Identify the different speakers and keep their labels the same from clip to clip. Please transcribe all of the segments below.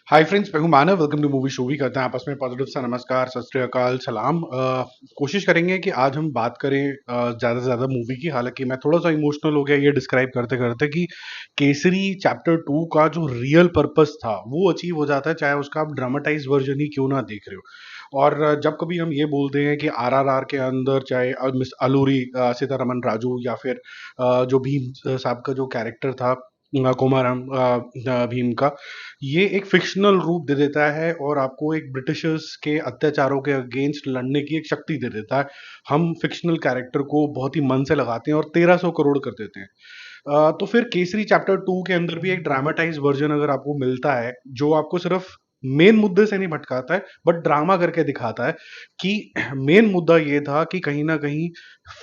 Speaker 1: हाय friends, मैं हूं Manav. Welcome to movie show. भी करते हैं आपस में पॉजिटिव सा नमस्कार, सत श्री अकाल, सलाम। कोशिश करेंगे कि आज हम बात करें ज़्यादा से ज़्यादा मूवी की। हालांकि मैं थोड़ा सा इमोशनल हो गया ये डिस्क्राइब करते करते कि केसरी चैप्टर 2 का जो रियल पर्पस था वो अचीव हो जाता है, चाहे उसका आप ड्रामेटाइज वर्जन ही क्यों ना देख रहे हो। और जब कभी हम ये बोलते हैं कि आरआरआर के अंदर चाहे मिस अलूरी, सीतारमन राजू, या फिर जो भीम साहब का जो कैरेक्टर था, कोमाराम भीम का, ये एक फिक्शनल रूप दे देता है और आपको एक ब्रिटिशर्स के अत्याचारों के अगेंस्ट लड़ने की एक शक्ति दे देता है। हम फिक्शनल कैरेक्टर को बहुत ही मन से लगाते हैं और 1300 करोड़ कर देते हैं। तो फिर केसरी चैप्टर 2 के अंदर भी एक ड्रामेटाइज वर्जन अगर आपको मिलता है, जो आपको सिर्फ मेन मुद्दे से नहीं भटकाता है बट ड्रामा करके दिखाता है कि मेन मुद्दा ये था कि कहीं ना कहीं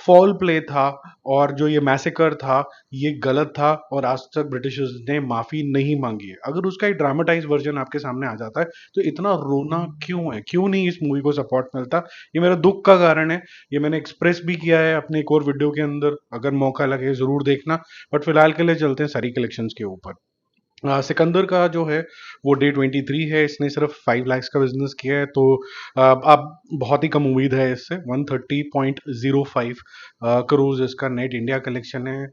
Speaker 1: फॉल प्ले था और जो ये मैसेकर था ये गलत था और आज तक ब्रिटिशर्स ने माफी नहीं मांगी है। अगर उसका एक ड्रामेटाइज वर्जन आपके सामने आ जाता है तो इतना रोना क्यों है, क्यों नहीं इस मूवी को सपोर्ट मिलता? ये मेरा दुख का कारण है। ये मैंने एक्सप्रेस भी किया है अपने एक और वीडियो के अंदर, अगर मौका लगे जरूर देखना। बट फिलहाल के लिए चलते हैं सारी कलेक्शंस के ऊपर। सिकंदर का जो है वो डे 23 है। इसने सिर्फ 5 लाख का बिजनेस किया है, तो अब बहुत ही कम उम्मीद है इससे। 130.05 करोड़ इसका नेट इंडिया कलेक्शन है।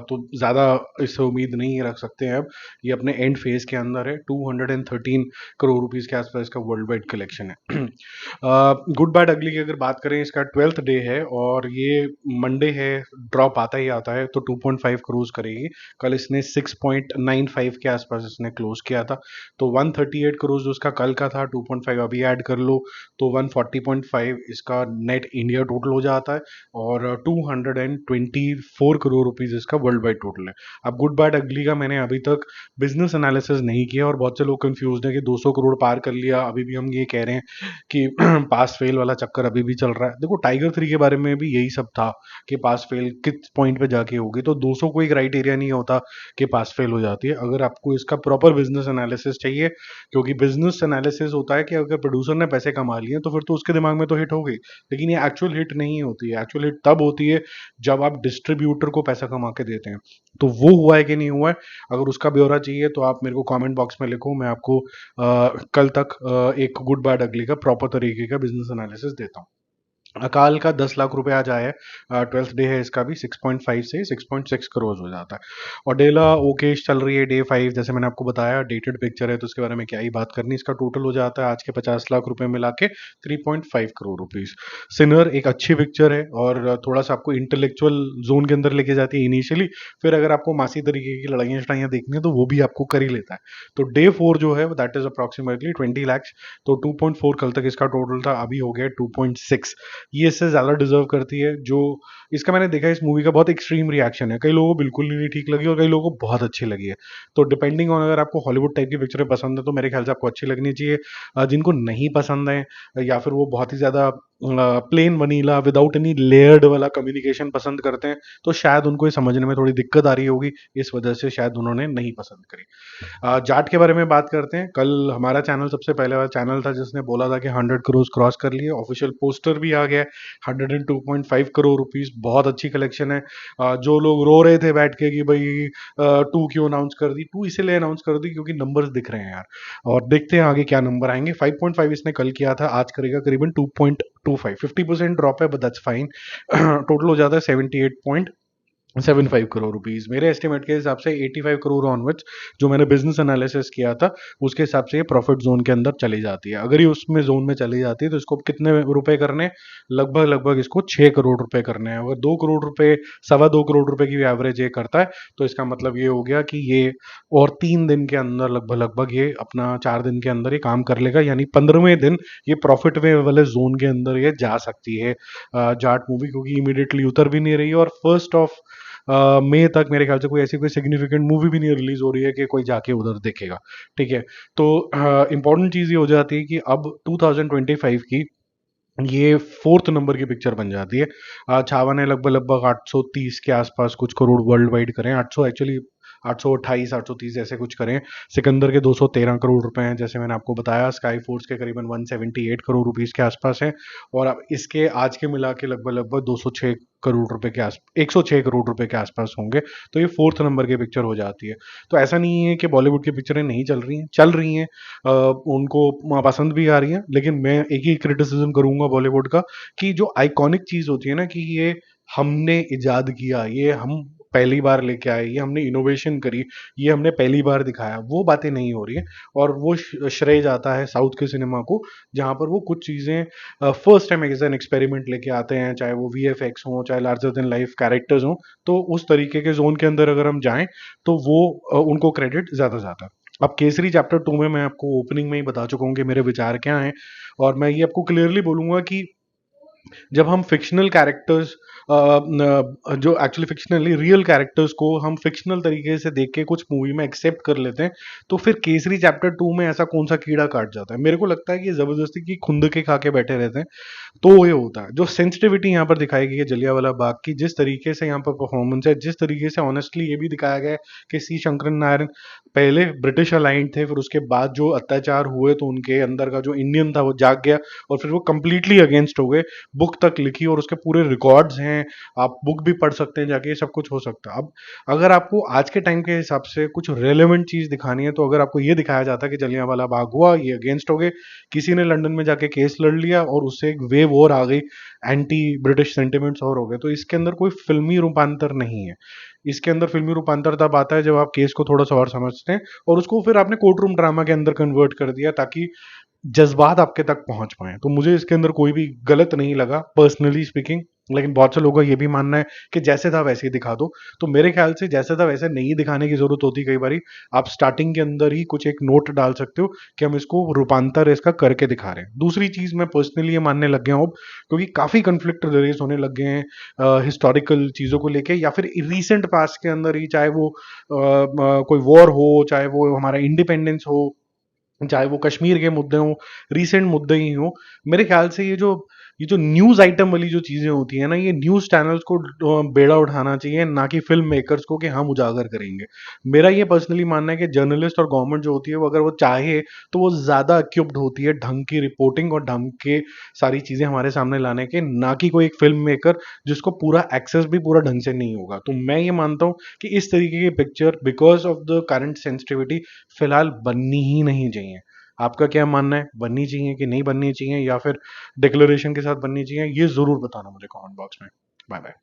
Speaker 1: तो ज़्यादा इससे उम्मीद नहीं रख सकते हैं अब। ये अपने एंड फेज के अंदर है। 213 करोड़ रुपीस के आसपास इसका वर्ल्ड वाइड कलेक्शन है। गुड बैड अगली की अगर बात करें, इसका 12th डे है और ये मंडे है, ड्रॉप आता ही आता है, तो 2.5 करोड़ करेगी। कल इसने 6.95 के आसपास इसने क्लोज किया था। तो 138 करोड़ जो इसका कल का था, 2.5 अभी ऐड कर लो तो 140.5 इसका नेट इंडिया टोटल हो जाता है और 224 करोड़ रुपीज इसका वर्ल्ड वाइड टोटल है। अब गुड बैड अगली का मैंने अभी तक बिजनेस एनालिसिस नहीं किया और बहुत से लोग कंफ्यूज हैं कि 200 करोड़ पार कर लिया, अभी भी हम ये कह रहे हैं कि पास फेल वाला चक्कर अभी भी चल रहा है। देखो, टाइगर 3 के बारे में भी यही सब था कि पास फेल किस पॉइंट पे जाके होगी। तो 200 कोई क्राइटेरिया नहीं होता कि पास फेल हो जाती है। अगर आपको इसका प्रॉपर बिजनेस एनालिसिस चाहिए, क्योंकि बिजनेस एनालिसिस होता है कि अगर प्रोड्यूसर ने पैसे कमा लिए तो फिर तो उसके दिमाग में तो हिट हो गई, लेकिन ये एक्चुअल हिट नहीं होती है। एक्चुअल हिट तब होती है जब आप डिस्ट्रीब्यूटर को पैसा कमा के देते हैं। तो वो हुआ है कि नहीं हुआ है, अगर उसका ब्यौरा चाहिए तो आप मेरे को कमेंट बॉक्स में लिखो। मैं आपको कल तक एक गुड बैड अगली का प्रॉपर तरीके का बिजनेस एनालिसिस देता हूँ। अकाल का 10 लाख रुपए आज आया है। 12th डे है इसका भी। 6.5 से 6.6 करोड़ हो जाता है। और डेला ओकेश चल रही है डे 5, जैसे मैंने आपको बताया डेटेड पिक्चर है तो उसके बारे में क्या ही बात करनी। इसका टोटल हो जाता है आज के 50 लाख रुपए मिला के 3.5 करोड़ रुपीज। सिनर एक अच्छी पिक्चर है और थोड़ा सा आपको इंटेलेक्चुअल जोन के अंदर लेके जाती है इनिशियली, फिर अगर आपको मासी तरीके की लड़ाइयाँ शड़ाइयाँ देखनी है तो वो भी आपको कर ही लेता है। तो डे 4 जो है दैट इज अप्रॉक्सीमेटली 20 लाख। तो 2.4 कल तक इसका टोटल था, अभी हो गया 2.6। ये इससे ज़्यादा डिजर्व करती है। जो इसका मैंने देखा, इस मूवी का बहुत एक्सट्रीम रिएक्शन है। कई लोगों को बिल्कुल नहीं ठीक लगी और कई लोगों को बहुत अच्छी लगी है। तो डिपेंडिंग ऑन, अगर आपको हॉलीवुड टाइप की पिक्चरें पसंद है तो मेरे ख्याल से आपको अच्छी लगनी चाहिए। जिनको नहीं पसंद है या फिर वो बहुत ही ज़्यादा plane vanilla without any layered वाला कम्युनिकेशन पसंद करते हैं तो शायद उनको ये समझने में थोड़ी दिक्कत आ रही होगी, इस वजह से शायद उन्होंने नहीं पसंद करी। जाट के बारे में बात करते हैं। कल हमारा चैनल सबसे पहले वाला चैनल था जिसने बोला था कि 100 करोड़ क्रॉस कर लिए। ऑफिशियल पोस्टर भी आ गया है। 102.5 करोड़ रुपीस, बहुत अच्छी कलेक्शन है। जो लोग रो रहे थे बैठ के कि भाई 2 क्यों अनाउंस कर दी, 2 इसीलिए अनाउंस कर दी क्योंकि नंबर्स दिख रहे हैं यार। और देखते हैं आगे क्या नंबर आएंगे। 5.5 इसने कल किया था, आज करेगा करीबन 2.25। 50% ड्रॉप है बट दैट्स फाइन। टोटल हो जाता है 78.75 करोड़ रुपीस। मेरे एस्टिमेट के हिसाब से 85 करोड़ ऑनवर्ड्स, जो मैंने बिजनेस एनालिसिस किया था उसके हिसाब से ये प्रॉफिट जोन के अंदर चली जाती है। अगर ये उसमें जोन में चली जाती है तो इसको कितने रुपए करने, लगभग लगभग इसको 6 करोड़ रुपए करने हैं। अगर 2 करोड़ रुपए, 2.25 करोड़ रुपए की एवरेज ये करता है तो इसका मतलब ये हो गया कि ये और 3 दिन के अंदर लगभग लगभग ये अपना 4 दिन के अंदर ये काम कर लेगा, यानी 15वें दिन ये प्रॉफिट वे वाले जोन के अंदर ये जा सकती है जाट मूवी, क्योंकि इमीडिएटली उतर भी नहीं रही है और 1 मई तक मेरे ख्याल से कोई ऐसी कोई सिग्निफिकेंट मूवी भी नहीं रिलीज हो रही है कि कोई जाके उधर देखेगा। ठीक है, तो इंपॉर्टेंट चीज ये हो जाती है कि अब 2025 की ये 4th नंबर की पिक्चर बन जाती है। छावा ने लगभग लगभग 830 के आसपास कुछ करोड़ वर्ल्ड वाइड करें। 800 एक्चुअली 828 830 ऐसे कुछ करें। सिकंदर के 213 करोड़ रुपए हैं जैसे मैंने आपको बताया। स्काई फोर्स के करीबन 178 करोड़ रुपीस के आसपास है। और अब इसके आज के मिला के लगभग लगभग 206 करोड़ रुपए के आस 106 करोड़ रुपए के आसपास होंगे। तो ये फोर्थ नंबर की पिक्चर हो जाती है। तो ऐसा नहीं है कि बॉलीवुड की पिक्चरें नहीं चल रही हैं, चल रही हैं। उनको पसंद भी आ रही हैं, लेकिन मैं एक ही क्रिटिसिज्म करूंगा बॉलीवुड का कि जो आइकॉनिक चीज होती है ना कि ये हमने इजाद किया, ये हम पहली बार लेके आए, ये हमने इनोवेशन करी, ये हमने पहली बार दिखाया, वो बातें नहीं हो रही है। और वो श्रेय जाता है साउथ के सिनेमा को, जहां पर वो कुछ चीजें first time as an experiment लेके आते हैं, चाहे वो वीएफएक्स हो, चाहे लार्जर देन लाइफ कैरेक्टर्स हो। तो उस तरीके के जोन के अंदर अगर हम जाएं तो वो उनको क्रेडिट ज्यादा जाता है। अब केसरी चैप्टर 2 में मैं आपको ओपनिंग में ही बता चुका हूँ कि मेरे विचार क्या हैं। और मैं ये आपको क्लियरली बोलूंगा कि जब हम फिक्शनल कैरेक्टर्स जो एक्चुअली फिक्शनली रियल कैरेक्टर्स को हम फिक्शनल तरीके से देख के कुछ मूवी में एक्सेप्ट कर लेते हैं, तो फिर केसरी चैप्टर 2 में ऐसा कौन सा कीड़ा काट जाता है। मेरे को लगता है कि ये जबरदस्ती की खुंद के खा के बैठे रहते हैं। तो ये होता है जो सेंसिटिविटी यहाँ पर दिखाई गई है जलियांवाला बाग की, जिस तरीके से यहाँ पर परफॉर्मेंस है, जिस तरीके से ऑनेस्टली ये भी दिखाया गया है कि सी शंकर नारायण पहले ब्रिटिश अलाइंड थे, फिर उसके बाद जो अत्याचार हुए तो उनके अंदर का जो इंडियन था वो जाग गया और फिर वो कंप्लीटली अगेंस्ट हो गए। बुक तक लिखी और उसके पूरे रिकॉर्ड्स हैं, आप बुक भी पढ़ सकते हैं जाके, ये सब कुछ हो सकता है। अब अगर आपको आज के टाइम के हिसाब से कुछ रेलेवेंट चीज दिखानी है तो अगर आपको ये दिखाया जाता है कि जलियांवाला बाग हुआ, ये अगेंस्ट हो गए, किसी ने लंदन में जाके केस लड़ लिया और उससे एक वेव और आ गई, एंटी ब्रिटिश सेंटिमेंट्स और हो गए, तो इसके अंदर कोई फिल्मी रूपांतर नहीं है। इसके अंदर फिल्मी रूपांतर तब आता है जब आप केस को थोड़ा सा और समझते हैं और उसको फिर आपने कोर्ट रूम ड्रामा के अंदर कन्वर्ट कर दिया ताकि जज्बात आपके तक पहुंच पाए। तो मुझे इसके अंदर कोई भी गलत नहीं लगा पर्सनली स्पीकिंग। लेकिन बहुत से लोगों का ये भी मानना है कि जैसे था वैसे ही दिखा दो। तो मेरे ख्याल से जैसे था वैसे नहीं दिखाने की जरूरत होती। कई बारी आप स्टार्टिंग के अंदर ही कुछ एक नोट डाल सकते हो कि हम इसको रूपांतर इसका करके दिखा रहे हैं। दूसरी चीज मैं पर्सनली ये मानने लग गया हूँ अब, क्योंकि काफी कंफ्लिक्ट रेज होने लग गए हैं हिस्टोरिकल चीजों को लेके या फिर रिसेंट पास्ट के अंदर ही, चाहे वो कोई वॉर हो, चाहे वो हमारा इंडिपेंडेंस हो, चाहे वो कश्मीर के मुद्दे हों, रिसेंट मुद्दे ही हों। मेरे ख्याल से ये जो न्यूज आइटम वाली जो चीजें होती हैं ना, ये न्यूज चैनल्स को बेड़ा उठाना चाहिए, ना कि फिल्म मेकर्स को कि हम उजागर करेंगे। मेरा ये पर्सनली मानना है कि जर्नलिस्ट और गवर्नमेंट जो होती है वो अगर वो चाहे तो वो ज्यादा इक्विप्ड होती है ढंग की रिपोर्टिंग और ढंग के सारी चीजें हमारे सामने लाने के, ना कि कोई एक फिल्म मेकर जिसको पूरा एक्सेस भी पूरा ढंग से नहीं होगा। तो मैं ये मानता हूँ कि इस तरीके की picture because of the current sensitivity फिलहाल बननी ही नहीं चाहिए। आपका क्या मानना है, बननी चाहिए कि नहीं बननी चाहिए, या फिर डिक्लेरेशन के साथ बननी चाहिए, ये जरूर बताना मुझे कमेंट बॉक्स में। Bye bye.